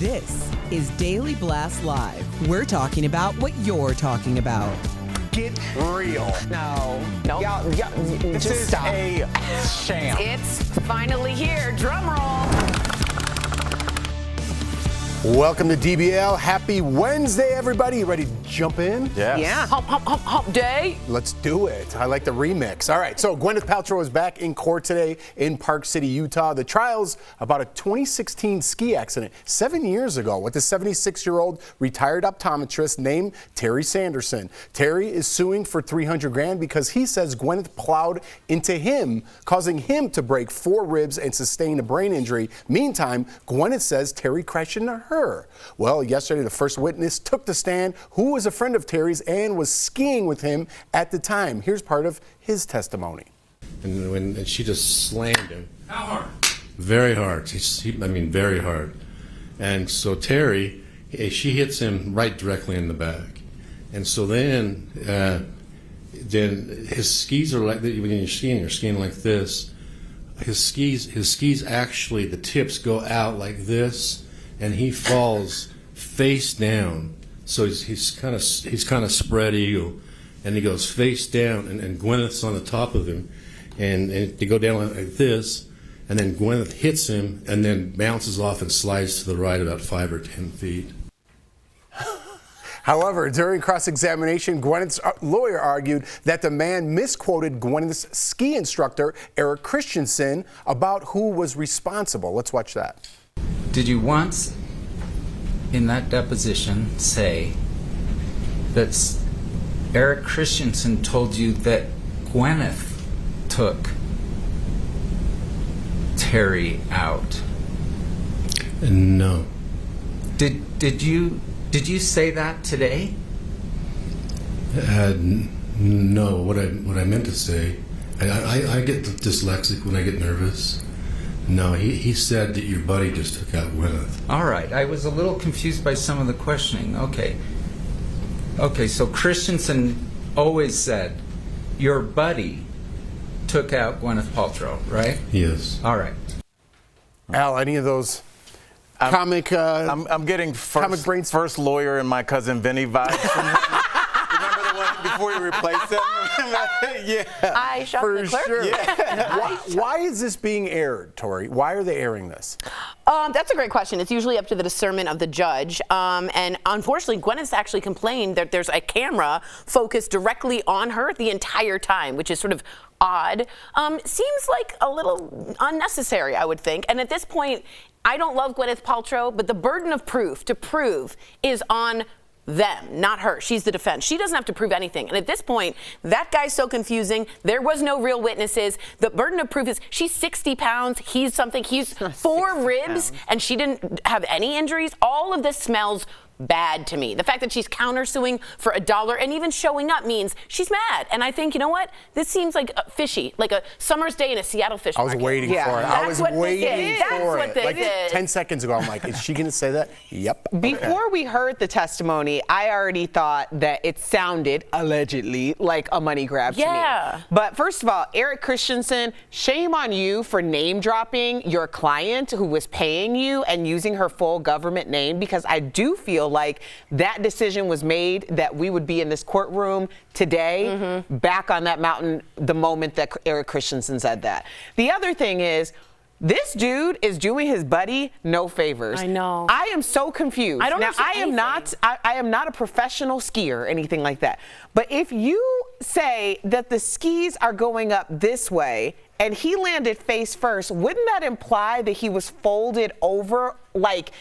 This is Daily Blast Live. We're talking about what you're talking about. Get real. No. Y'all, This just is stop. a sham. It's finally here. Drum roll. Welcome to DBL. Happy Wednesday, everybody. You ready to jump in? Yes. Yeah. Hump day. Let's do it. I like the remix. All right, so Gwyneth Paltrow is back in court today in Park City, Utah. The trial's about a 2016 ski accident 7 years ago with a 76-year-old retired optometrist named Terry Sanderson. Terry is suing for $300,000 because he says Gwyneth plowed into him, causing him to break 4 ribs and sustain a brain injury. Meantime, Gwyneth says Terry crashed into her. Well, yesterday, the first witness took the stand, who was a friend of Terry's and was skiing with him at the time. Here's part of his testimony. And she just slammed him. How hard? Very hard. Very hard. And so Terry, she hits him right directly in the back. And so then his skis are like, when you're skiing like this. His skis actually, the tips go out like this, and he falls face down. So he's kind of spread eagle, and he goes face down, and Gwyneth's on the top of him, and they go down like this, and then Gwyneth hits him, and then bounces off and slides to the right about 5 or 10 feet. However, during cross-examination, Gwyneth's lawyer argued that the man misquoted Gwyneth's ski instructor, Eric Christensen, about who was responsible. Let's watch that. Did you once, in that deposition, say that Eric Christensen told you that Gwyneth took Terry out? No. Did you say that today? No. What I meant to say, I get dyslexic when I get nervous. No, he said that your buddy just took out Gwyneth. All right. I was a little confused by some of the questioning. Okay, so Christensen always said your buddy took out Gwyneth Paltrow, right? Yes. All right. Al, any of those comic I'm getting first lawyer and my cousin Vinny vibes. Remember the one before you replaced him? Yeah. I shot the clerk. Sure. Yeah. Why is this being aired, Tori? Why are they airing this? That's a great question. It's usually up to the discernment of the judge. And unfortunately, Gwyneth's actually complained that there's a camera focused directly on her the entire time, which is sort of odd. Seems like a little unnecessary, I would think. And at this point, I don't love Gwyneth Paltrow, but the burden of proof to prove is on them, not her. She's the defense. She doesn't have to prove anything. And at this point, that guy's so confusing. There was no real witnesses. The burden of proof is she's 60 pounds. He's 4 ribs, and she didn't have any injuries. All of this smells bad to me. The fact that she's countersuing for $1 and even showing up means she's mad. And I think, you know what? This seems like fishy, like a summer's day in a Seattle fish market. I was waiting for it. I was waiting for it. Like 10 seconds ago, I'm like, is she going to say that? Yep. Before we heard the testimony, I already thought that it sounded, allegedly, like a money grab to me. But first of all, Eric Christensen, shame on you for name dropping your client who was paying you and using her full government name, because I do feel like that decision was made that we would be in this courtroom today, back on that mountain the moment that Eric Christensen said that. The other thing is, this dude is doing his buddy no favors. I know. I am so confused. I don't now, I am not a professional skier or anything like that. But if you say that the skis are going up this way and he landed face first, wouldn't that imply that he was folded over like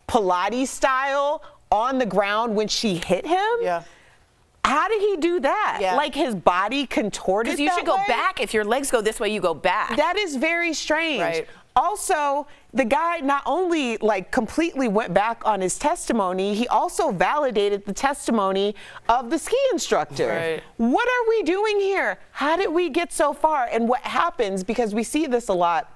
Pilates style on the ground when she hit him? Yeah. How did he do that? Yeah. Like his body contorted that way? Because you should go back. If your legs go this way, you go back. That is very strange. Right. Also, the guy not only like completely went back on his testimony, he also validated the testimony of the ski instructor. Right. What are we doing here? How did we get so far? And what happens, because we see this a lot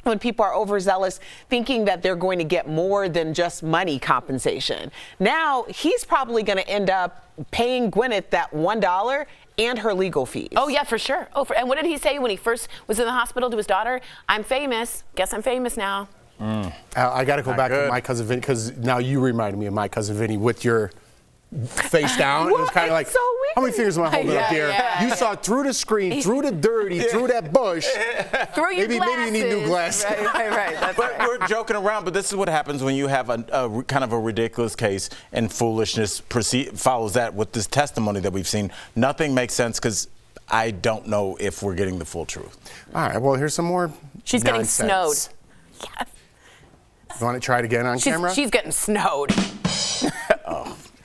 when people are overzealous, thinking that they're going to get more than just money compensation. Now, he's probably going to end up paying Gwyneth that $1 and her legal fees. Oh, yeah, for sure. And what did he say when he first was in the hospital to his daughter? I'm famous. Guess I'm famous now. I got to go back to My Cousin Vinny because now you reminded me of My Cousin Vinny with your face down. Well, it was kind of like, so how many fingers am I holding up here? You saw through the screen, through the dirty, through that bush. Through your maybe you need new glasses. Right. That's But we're joking around, but this is what happens when you have a kind of a ridiculous case and foolishness follows that with this testimony that we've seen. Nothing makes sense because I don't know if we're getting the full truth. All right, well, here's some more She's nonsense. getting snowed. Yes. You want to try it again on camera? She's getting snowed.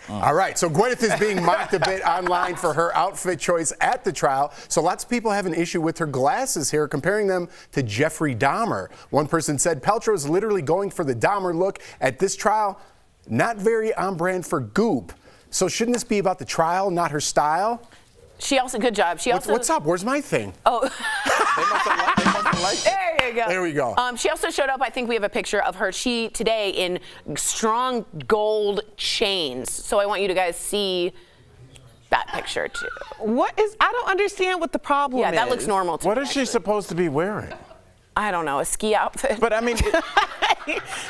All right, so Gwyneth is being mocked a bit online for her outfit choice at the trial. So lots of people have an issue with her glasses here, comparing them to Jeffrey Dahmer. One person said Paltrow is literally going for the Dahmer look at this trial. Not very on brand for Goop. So shouldn't this be about the trial, not her style? She also, good job. What's up? Where's my thing? Oh. They must have liked it. There you go. There we go. She also showed up, I think we have a picture of her, today in strong gold chains. So I want you to guys see that picture too. I don't understand what the problem is. Yeah, that looks normal to me. What is she supposed to be wearing? I don't know, a ski outfit. But I mean,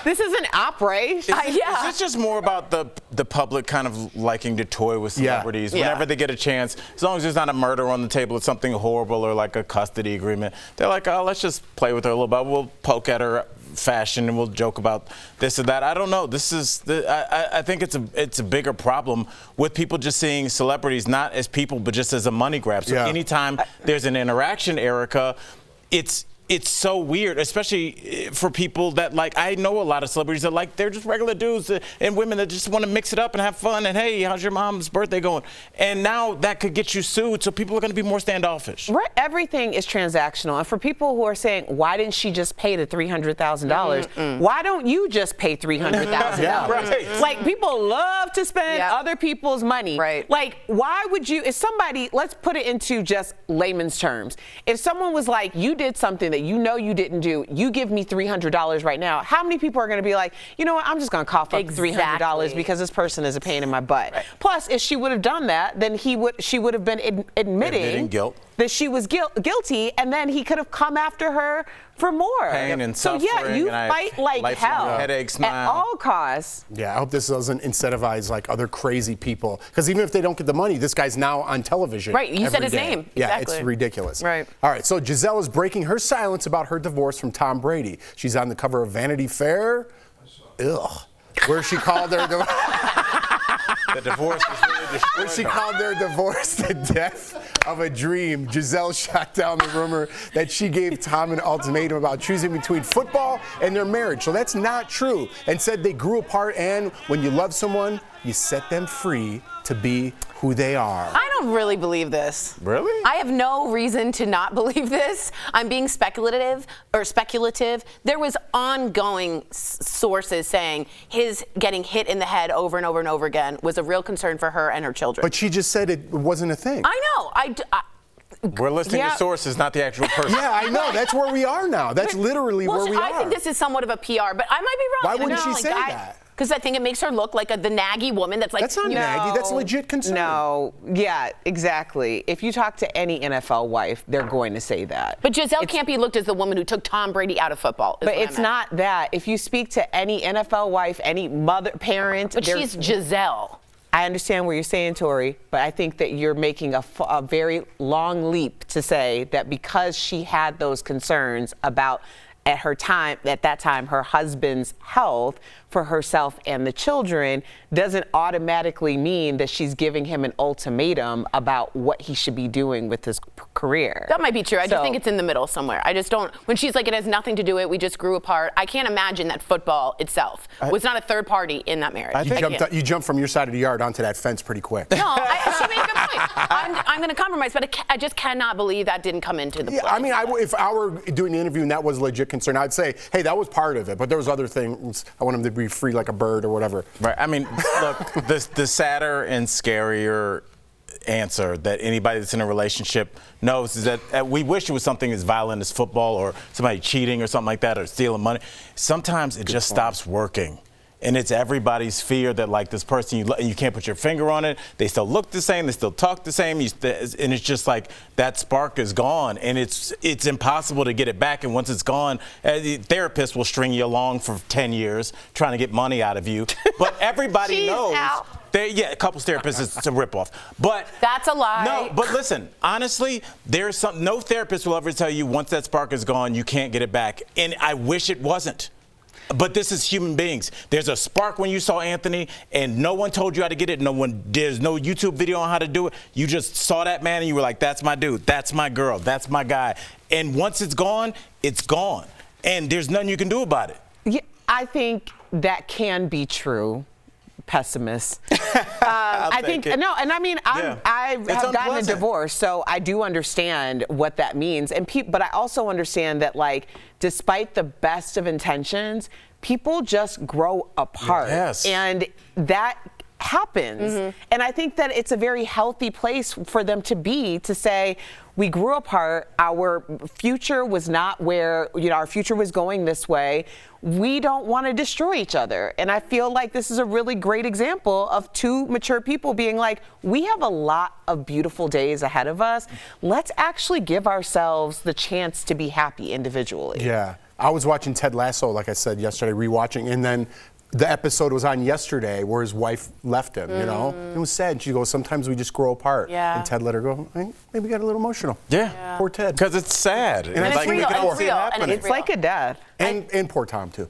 This is an opera. Is this just more about the public kind of liking to toy with celebrities whenever they get a chance? As long as there's not a murder on the table, it's something horrible or like a custody agreement. They're like, oh, let's just play with her a little bit. We'll poke at her fashion and we'll joke about this or that. I don't know. This is I think it's a bigger problem with people just seeing celebrities not as people but just as a money grab. So anytime there's an interaction, Erica, it's so weird, especially for people that like, I know a lot of celebrities that like, they're just regular dudes and women that just want to mix it up and have fun and hey, how's your mom's birthday going? And now that could get you sued, so people are going to be more standoffish. Right, everything is transactional. And for people who are saying, why didn't she just pay the $300,000? Why don't you just pay $300,000? Right. Like, people love to spend other people's money. Right. Like, why would you, if somebody, let's put it into just layman's terms. If someone was like, you did something that you know you didn't do, you give me $300 right now, how many people are going to be like, you know what, I'm just going to cough up $300 because this person is a pain in my butt. Right. Plus, if she would have done that, then she would have been admitting guilt. That she was guilty, and then he could have come after her for more. Pain and so suffering. You fight like hell headaches at all costs. Yeah, I hope this doesn't incentivize like other crazy people. Because even if they don't get the money, this guy's now on television. Right, you said his day. name. Yeah, Exactly. it's ridiculous. Right. All right, so Giselle is breaking her silence about her divorce from Tom Brady. She's on the cover of Vanity Fair. Ugh. Where she called her The divorce was really destroyed. where she called their divorce the death of a dream. Giselle shot down the rumor that she gave Tom an ultimatum about choosing between football and their marriage. So that's not true. And said they grew apart, and when you love someone, you set them free to be who they are. I don't really believe this. Really? I have no reason to not believe this. I'm being speculative. There was ongoing sources saying his getting hit in the head over and over and over again was a real concern for her and her children. But she just said it wasn't a thing. I know. We're listening to sources, not the actual person. Yeah, I know. That's where we are now. That's literally where we are. I think this is somewhat of a PR, but I might be wrong. Why wouldn't she say that? Because I think it makes her look like the naggy woman that's like. That's not naggy. That's legit concern. No, yeah, exactly. If you talk to any NFL wife, they're going to say that. But Giselle can't be looked as the woman who took Tom Brady out of football. But it's not that. If you speak to any NFL wife, any mother, parent. But she's Giselle. I understand what you're saying, Tori, but I think that you're making a very long leap to say that because she had those concerns about at that time, her husband's health for herself and the children doesn't automatically mean that she's giving him an ultimatum about what he should be doing with his career. That might be true. I just think it's in the middle somewhere. I just don't, when she's like, it has nothing to do with it, we just grew apart. I can't imagine that football itself was not a third party in that marriage. You jumped from your side of the yard onto that fence pretty quick. No, she made a good point. I'm going to compromise, but I just cannot believe that didn't come into the play. I mean, if I were doing the interview and that was legit concern, I'd say, hey, that was part of it, but there was other things. I want him to be free like a bird or whatever. Right. I mean, look, the sadder and scarier answer that anybody that's in a relationship knows is that we wish it was something as violent as football or somebody cheating or something like that or stealing money. Sometimes it just stops working. And it's everybody's fear that like this person you can't put your finger on it. They still look the same. They still talk the same. And it's just like that spark is gone, and it's impossible to get it back. And once it's gone, the therapist will string you along for 10 years trying to get money out of you. But everybody knows. Yeah, couples therapists, it's a ripoff. But that's a lie. No, but listen, honestly, no therapist will ever tell you once that spark is gone, you can't get it back. And I wish it wasn't. But this is human beings. There's a spark when you saw Anthony, and no one told you how to get it. There's no YouTube video on how to do it. You just saw that man, and you were like, that's my dude, that's my girl, that's my guy. And once it's gone, and there's nothing you can do about it. Yeah, I think that can be true. Pessimist. I think no, and I mean I've gotten a divorce, so I do understand what that means. But I also understand that like, despite the best of intentions, people just grow apart, and that happens. And I think that it's a very healthy place for them to say, we grew apart, our future was not where, our future was going this way. We don't want to destroy each other. And I feel like this is a really great example of two mature people being like, we have a lot of beautiful days ahead of us. Let's actually give ourselves the chance to be happy individually. Yeah. I was watching Ted Lasso, like I said yesterday, rewatching, and then the episode was on yesterday where his wife left him, It was sad. She goes, sometimes we just grow apart. Yeah. And Ted let her go. Maybe got a little emotional. Yeah. Poor Ted. Because it's sad. And it's real. It's like a death. And poor Tom, too.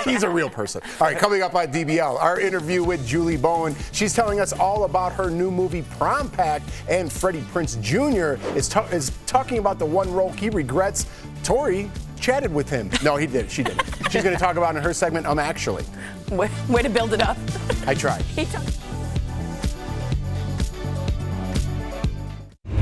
He's a real person. All right, coming up on DBL, our interview with Julie Bowen. She's telling us all about her new movie, Prom Pact, and Freddie Prinze Jr. is talking about the one role he regrets. Tori chatted with him. No, he did. She didn't. She's going to talk about in her segment, Actually. Way to build it up. I tried.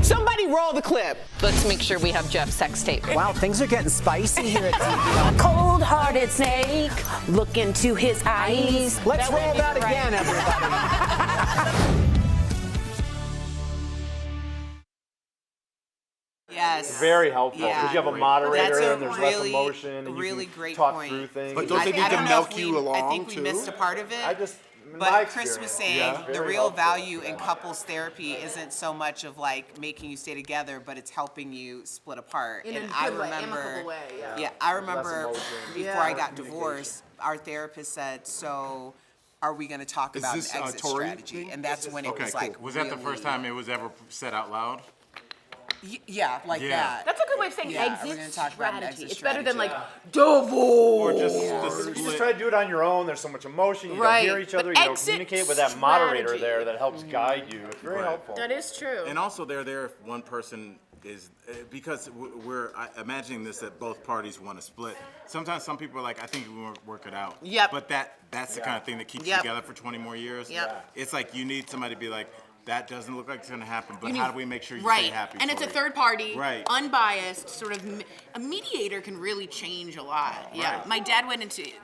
Somebody roll the clip. Let's make sure we have Jeff's sex tape. Wow, things are getting spicy here at DBL. Cold-hearted snake, look into his eyes. Let's roll that again, everybody. Yes. Very helpful because you have a moderator and there's less emotion and you really can great talk point. through things. But don't they need to milk you along, I think we too? missed a part of it. My But Chris was experience, saying the very real helpful. value in couples therapy isn't so much of like making you stay together, but it's helping you split apart. In a and good I way, remember, amicable way, I remember emotion. before I got divorced, our therapist said, "So, are we going to talk about an exit strategy?" And that's when it was like, Was that the first time it was ever said out loud? Yeah, like that. That's a good way of saying Yeah, we're exit gonna talk about an strategy. exit It's better than like strategy. divorce. Or just the You just split? try to do it on your own. There's so much emotion. You Right, don't hear each but other. You don't exit communicate with that moderator strategy. there that helps guide you. It's very helpful. That is true. And also, they're there if one person is, because we're imagining this that both parties want to split. Sometimes some people are like, I think we want to work it out. Yep. But that's the kind of thing that keeps you together for 20 more years. Yep. It's like you need somebody to be like, that doesn't look like it's going to happen, but You how need- do we make sure you right. stay happy? And it's a Tori? third party, Right. unbiased, sort of. A mediator can really change a lot. Yeah. Right. My dad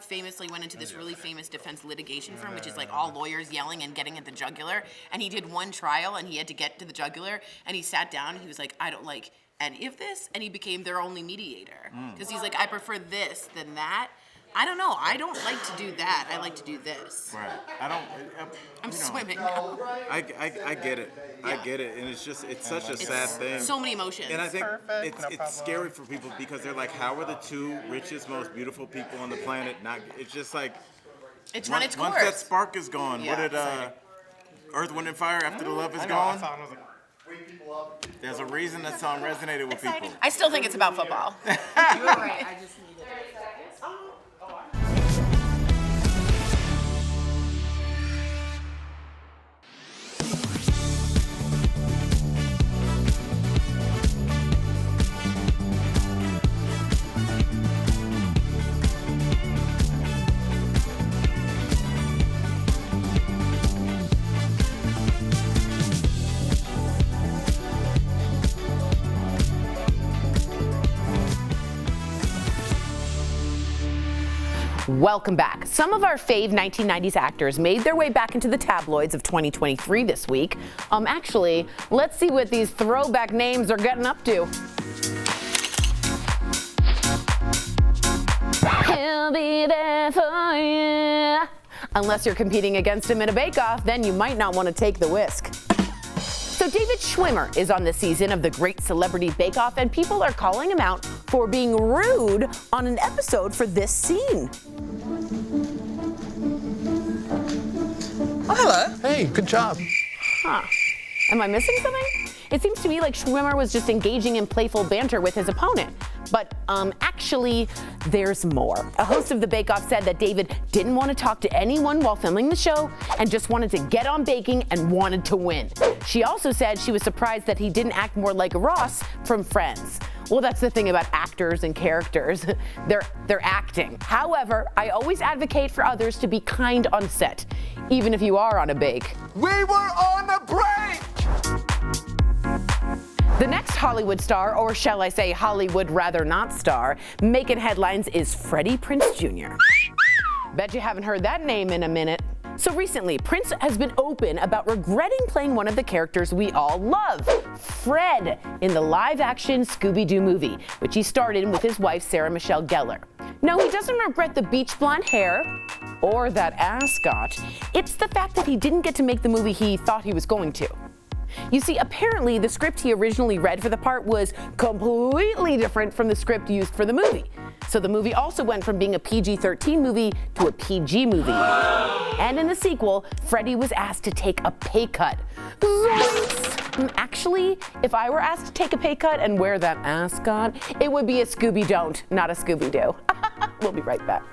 famously went into this really famous defense litigation firm, which is like all lawyers yelling and getting at the jugular. And he did one trial, and he had to get to the jugular, and he sat down, and he was like, I don't like any of this, and he became their only mediator because he's like, I prefer this than that. I don't know. I don't like to do that. I like to do this. Right. I don't. I'm you know, swimming. I get it. I get it, and it's such a sad thing. So many emotions. And I think it's scary for people because they're like, how are the two richest, most beautiful people on the planet not? It's just like It's run its course. Once that spark is gone, Yeah, what did Earth, Wind, and Fire after the love is gone? There's a reason that song resonated with people. I still think it's about football. You're right. I just need it. Welcome back. Some of our fave 1990s actors made their way back into the tabloids of 2023 this week. Actually, let's see what these throwback names are getting up to. He'll be there for you. Unless you're competing against him in a bake-off, then you might not want to take the whisk. So David Schwimmer is on this season of the Great Celebrity Bake Off, and people are calling him out for being rude on an episode for this scene. Oh, hello. Hey, good job. Huh. Am I missing something? It seems to me like Schwimmer was just engaging in playful banter with his opponent. But actually, there's more. A host of the Bake Off said that David didn't want to talk to anyone while filming the show and just wanted to get on baking and wanted to win. She also said she was surprised that he didn't act more like Ross from Friends. Well, that's the thing about actors and characters. They're acting. However, I always advocate for others to be kind on set, even if you are on a bake. We were on a break! The next Hollywood star, or shall I say Hollywood rather not star, making headlines is Freddie Prinze Jr. Bet you haven't heard that name in a minute. So recently, Prince has been open about regretting playing one of the characters we all love, Fred, in the live-action Scooby-Doo movie, which he starred in with his wife, Sarah Michelle Gellar. No, he doesn't regret the beach blonde hair or that ascot. It's the fact that he didn't get to make the movie he thought he was going to. You see, apparently the script he originally read for the part was completely different from the script used for the movie. So the movie also went from being a PG-13 movie to a PG movie. And in the sequel, Freddie was asked to take a pay cut. Actually, if I were asked to take a pay cut and wear that ascot, it would be a Scooby-Don't, not a Scooby-Doo. We'll be right back.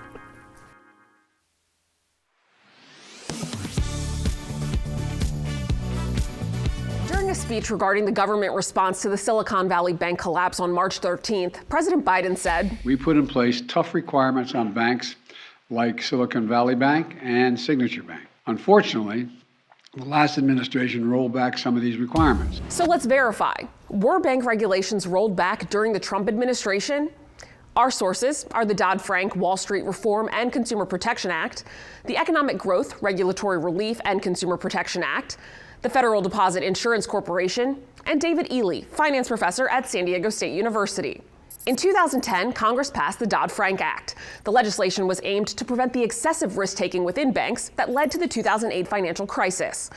During a speech regarding the government response to the Silicon Valley Bank collapse on March 13th, President Biden said, "We put in place tough requirements on banks like Silicon Valley Bank and Signature Bank. Unfortunately, the last administration rolled back some of these requirements." So let's verify. Were bank regulations rolled back during the Trump administration? Our sources are the Dodd-Frank Wall Street Reform and Consumer Protection Act, the Economic Growth, Regulatory Relief, and Consumer Protection Act, the Federal Deposit Insurance Corporation, and David Ely, finance professor at San Diego State University. In 2010, Congress passed the Dodd-Frank Act. The legislation was aimed to prevent the excessive risk-taking within banks that led to the 2008 financial crisis.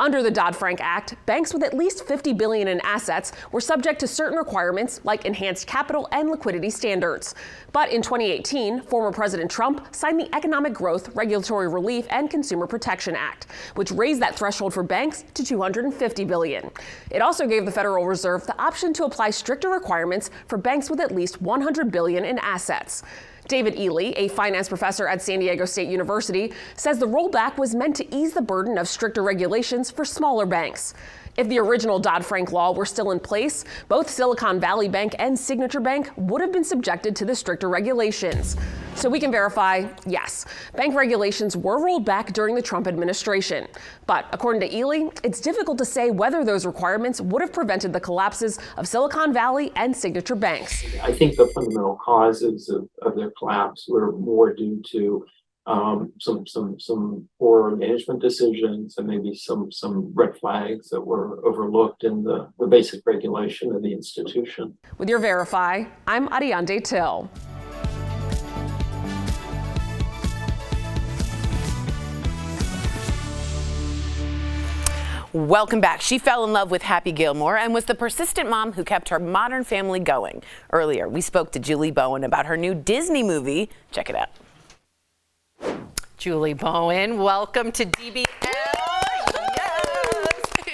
Under the Dodd-Frank Act, banks with at least $50 billion in assets were subject to certain requirements like enhanced capital and liquidity standards. But in 2018, former President Trump signed the Economic Growth, Regulatory Relief, and Consumer Protection Act, which raised that threshold for banks to $250 billion. It also gave the Federal Reserve the option to apply stricter requirements for banks with at least $100 billion in assets. David Ely, a finance professor at San Diego State University, says the rollback was meant to ease the burden of stricter regulations for smaller banks. If the original Dodd-Frank law were still in place, both Silicon Valley Bank and Signature Bank would have been subjected to the stricter regulations. So we can verify, yes, bank regulations were rolled back during the Trump administration. But according to Ely, it's difficult to say whether those requirements would have prevented the collapses of Silicon Valley and Signature banks. I think the fundamental causes of their collapse were more due to some poor management decisions and maybe some red flags that were overlooked in the basic regulation of the institution. With your Verify, I'm Ariande Till. Welcome back. She fell in love with Happy Gilmore and was the persistent mom who kept her modern family going. Earlier, we spoke to Julie Bowen about her new Disney movie. Check it out. Julie Bowen, welcome to DBL. Yes.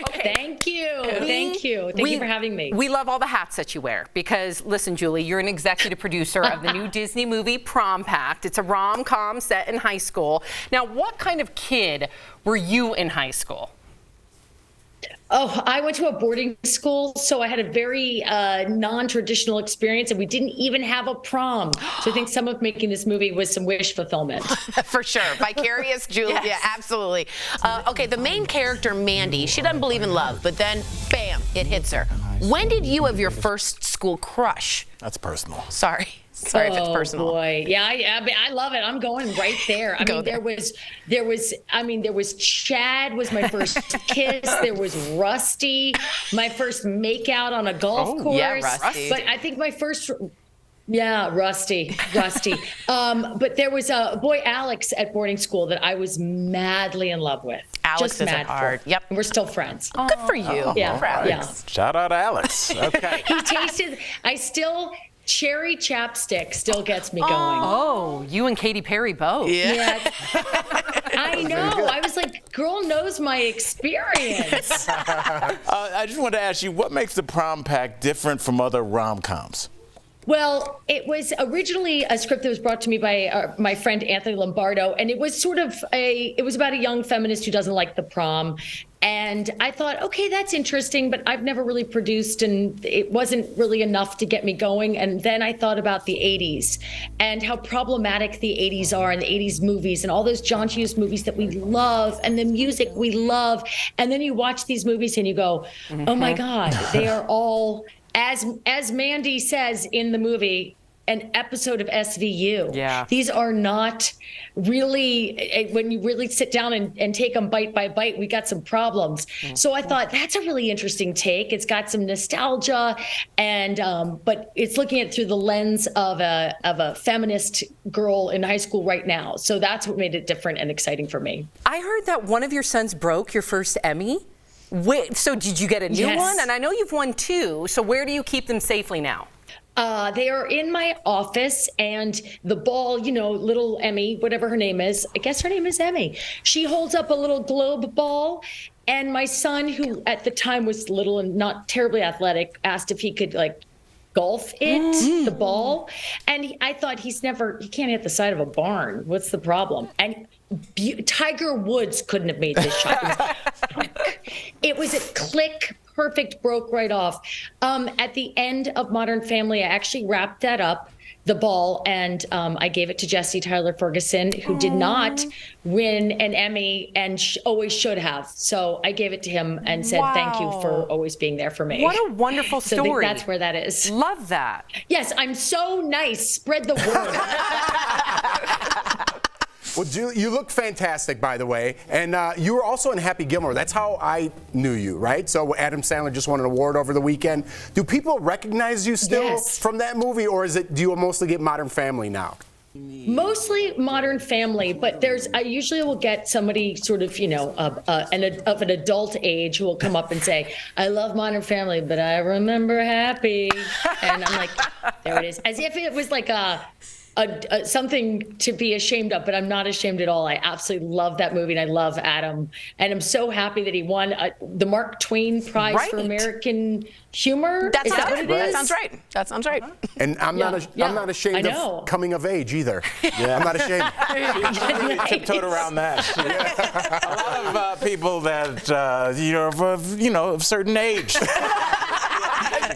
Okay. Thank you. Thank you for having me. We love all the hats that you wear because, listen, Julie, you're an executive producer of the new Disney movie Prom Pact. It's a rom-com set in high school. Now, what kind of kid were you in high school? Oh, I went to a boarding school, so I had a very non-traditional experience, and we didn't even have a prom. So I think some of making this movie was some wish fulfillment. For sure. Vicarious, Julie. Yes. Yeah, absolutely. Okay, the main character, Mandy, she doesn't believe in love, but then, bam, it hits her. When did you have your first school crush? That's personal. Sorry if it's personal. Oh boy, yeah, I love it. I'm going right there. I mean, there was Chad was my first kiss. There was Rusty, my first makeout on a golf course. Yeah, Rusty. But I think my first Yeah, rusty. But there was a boy, Alex, at boarding school that I was madly in love with. Alex Just is mad a heart. For. Yep. And we're still friends. Oh, good for you. Yeah. Right. Yeah. Shout out to Alex. Okay. He tasted, cherry chapstick still gets me going. Oh, you and Katy Perry both. Yeah. I know. I was like, girl knows my experience. I just wanted to ask you, what makes the prom pack different from other rom-coms? Well, it was originally a script that was brought to me by my friend Anthony Lombardo, and it was it was about a young feminist who doesn't like the prom. And I thought, okay, that's interesting, but I've never really produced, and it wasn't really enough to get me going. And then I thought about the 80s and how problematic the 80s are, and the 80s movies and all those John Hughes movies that we love and the music we love. And then you watch these movies and you go, oh my God, they are all, as Mandy says in the movie, an episode of SVU. Yeah. These are not really, when you really sit down and take them bite by bite, we got some problems. So I thought that's a really interesting take. It's got some nostalgia, and but it's looking at it through the lens of a feminist girl in high school right now. So that's what made it different and exciting for me. I heard that one of your sons broke your first Emmy. Wait, so did you get a new one? And I know you've won 2. So where do you keep them safely now? They are in my office, and the ball, little Emmy, whatever her name is, I guess her name is Emmy. She holds up a little globe ball, and my son, who at the time was little and not terribly athletic, asked if he could golf it, the ball. And I thought he can't hit the side of a barn. What's the problem? And Tiger Woods couldn't have made this shot. It was a click. Perfect, broke right off. At the end of Modern Family, I actually wrapped that up, the ball, and I gave it to Jesse Tyler Ferguson, who did not win an Emmy and always should have. So I gave it to him and said, thank you for always being there for me. What a wonderful story. So that's where that is. Love that. Yes, I'm so nice. Spread the word. Well, Julie, you look fantastic, by the way. And you were also in Happy Gilmore. That's how I knew you, right? So Adam Sandler just won an award over the weekend. Do people recognize you still from that movie, or do you mostly get Modern Family now? Mostly Modern Family, but I usually will get somebody sort of, of an adult age who will come up and say, I love Modern Family, but I remember Happy. And I'm like, there it is. As if it was like something to be ashamed of, but I'm not ashamed at all. I absolutely love that movie, and I love Adam, and I'm so happy that he won the Mark Twain Prize for American Humor. That sounds what it is? That sounds right. And I'm not ashamed of coming of age either. Yeah. I'm not ashamed. Really tiptoed around that. A lot of people that of a certain age.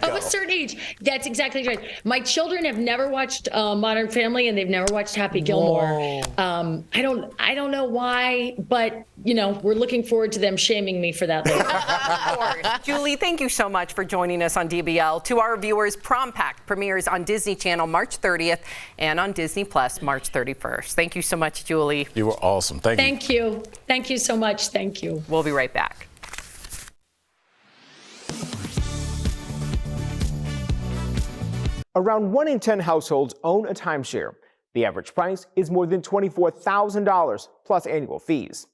Of a certain age. That's exactly right. My children have never watched Modern Family, and they've never watched Happy Gilmore. I don't know why, but we're looking forward to them shaming me for that later. Of course. Julie, thank you so much for joining us on DBL. To our viewers, Prom Pack premieres on Disney Channel March 30th and on Disney Plus March 31st. Thank you so much, Julie. You were awesome. Thank you. Thank you. Thank you so much. Thank you. We'll be right back. Around 1 in 10 households own a timeshare. The average price is more than $24,000 plus annual fees.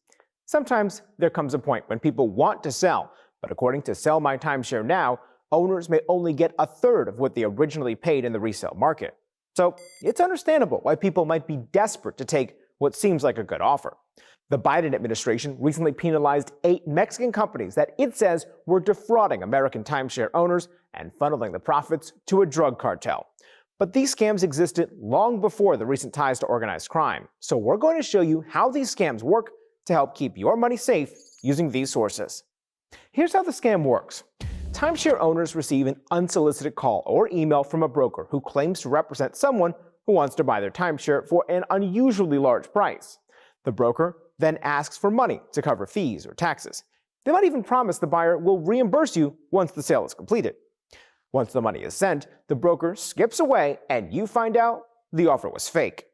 Sometimes there comes a point when people want to sell, but according to Sell My Timeshare Now, owners may only get a third of what they originally paid in the resale market. So it's understandable why people might be desperate to take what seems like a good offer. The Biden administration recently penalized 8 Mexican companies that it says were defrauding American timeshare owners and funneling the profits to a drug cartel. But these scams existed long before the recent ties to organized crime. So we're going to show you how these scams work to help keep your money safe using these sources. Here's how the scam works. Timeshare owners receive an unsolicited call or email from a broker who claims to represent someone who wants to buy their timeshare for an unusually large price. The broker then asks for money to cover fees or taxes. They might even promise the buyer will reimburse you once the sale is completed. Once the money is sent, the broker skips away and you find out the offer was fake.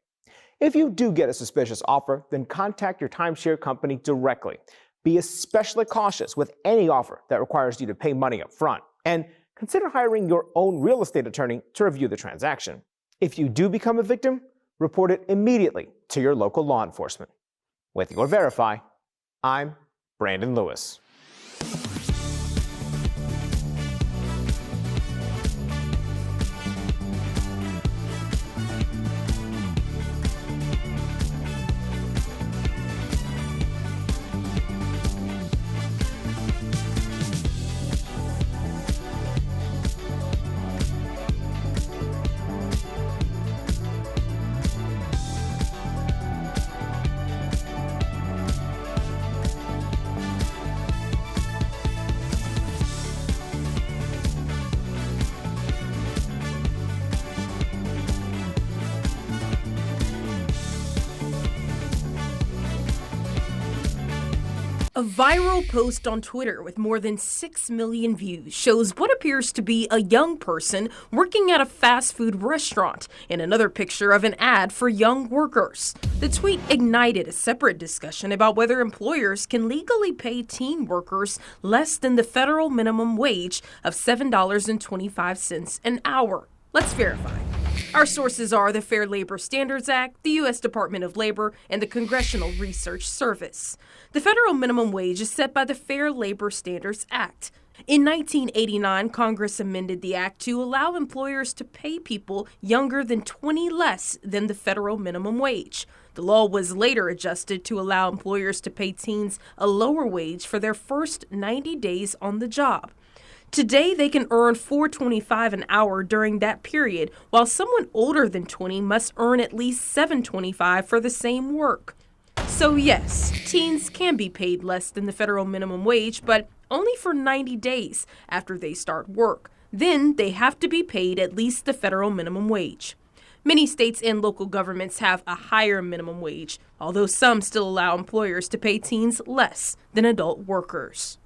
If you do get a suspicious offer, then contact your timeshare company directly. Be especially cautious with any offer that requires you to pay money up front. And consider hiring your own real estate attorney to review the transaction. If you do become a victim, report it immediately to your local law enforcement. With your Verify, I'm Brandon Lewis. A viral post on Twitter with more than 6 million views shows what appears to be a young person working at a fast food restaurant and another picture of an ad for young workers. The tweet ignited a separate discussion about whether employers can legally pay teen workers less than the federal minimum wage of $7.25 an hour. Let's verify. Our sources are the Fair Labor Standards Act, the U.S. Department of Labor, and the Congressional Research Service. The federal minimum wage is set by the Fair Labor Standards Act. In 1989, Congress amended the act to allow employers to pay people younger than 20 less than the federal minimum wage. The law was later adjusted to allow employers to pay teens a lower wage for their first 90 days on the job. Today, they can earn $4.25 an hour during that period, while someone older than 20 must earn at least $7.25 for the same work. So yes, teens can be paid less than the federal minimum wage, but only for 90 days after they start work. Then they have to be paid at least the federal minimum wage. Many states and local governments have a higher minimum wage, although some still allow employers to pay teens less than adult workers.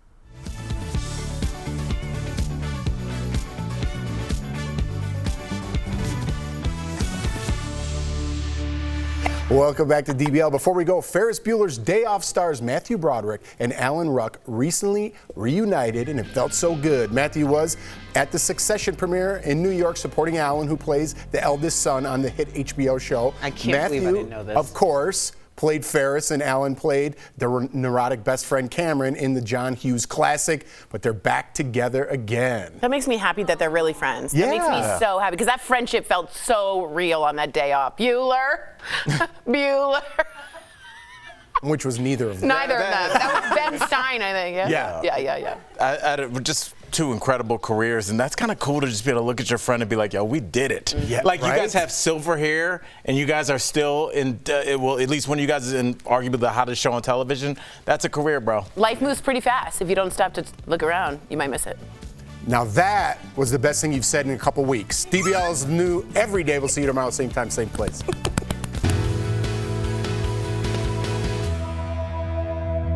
Welcome back to DBL. Before we go, Ferris Bueller's Day Off stars Matthew Broderick and Alan Ruck recently reunited, and it felt so good. Matthew was at the Succession premiere in New York supporting Alan, who plays the eldest son on the hit HBO show. I can't believe I didn't know this. Of course, played Ferris, and Alan played the neurotic best friend Cameron in the John Hughes classic, but they're back together again. That makes me happy that they're really friends. Yeah. That makes me so happy because that friendship felt so real on that day off. Bueller. Which was neither of them. Neither of them. That was Ben Stein, I think. Yeah. Just two incredible careers, and that's kind of cool to just be able to look at your friend and be like, yo, we did it. Yeah, like, right? You guys have silver hair, and you guys are still in, well, at least when you guys are in arguably the hottest show on television, that's a career, bro. Life moves pretty fast. If you don't stop to look around, you might miss it. Now that was the best thing you've said in a couple weeks. DBL is new every day. We'll see you tomorrow, same time, same place.